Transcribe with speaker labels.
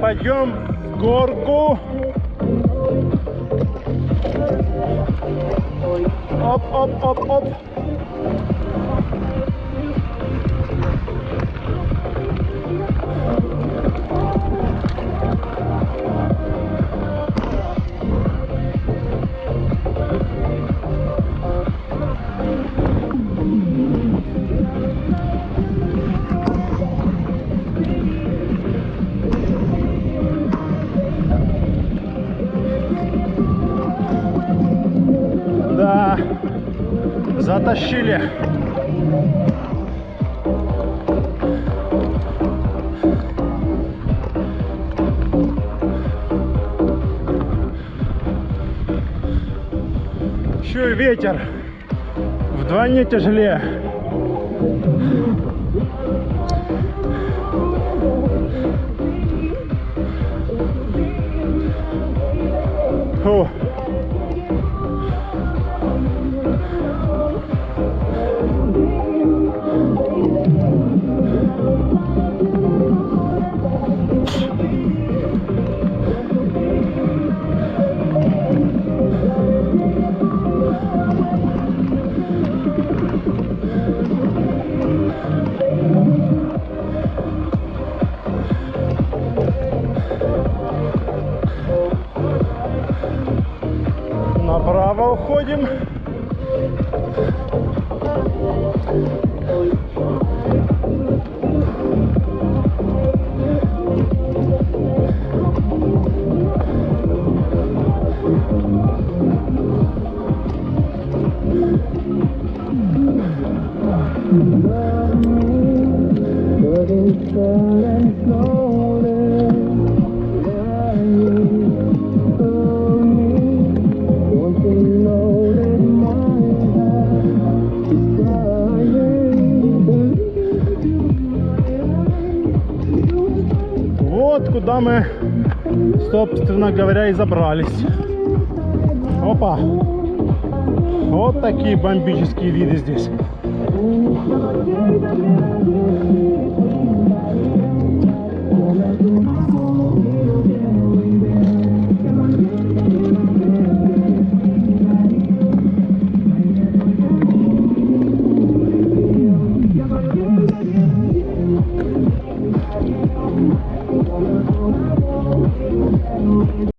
Speaker 1: Пойдем в горку. Оп, оп, оп, оп. Да, затащили. Еще и ветер вдвойне тяжелее. Фу. Направо уходим. Вот куда мы, собственно говоря, и забрались. Опа! Вот такие бомбические виды здесь.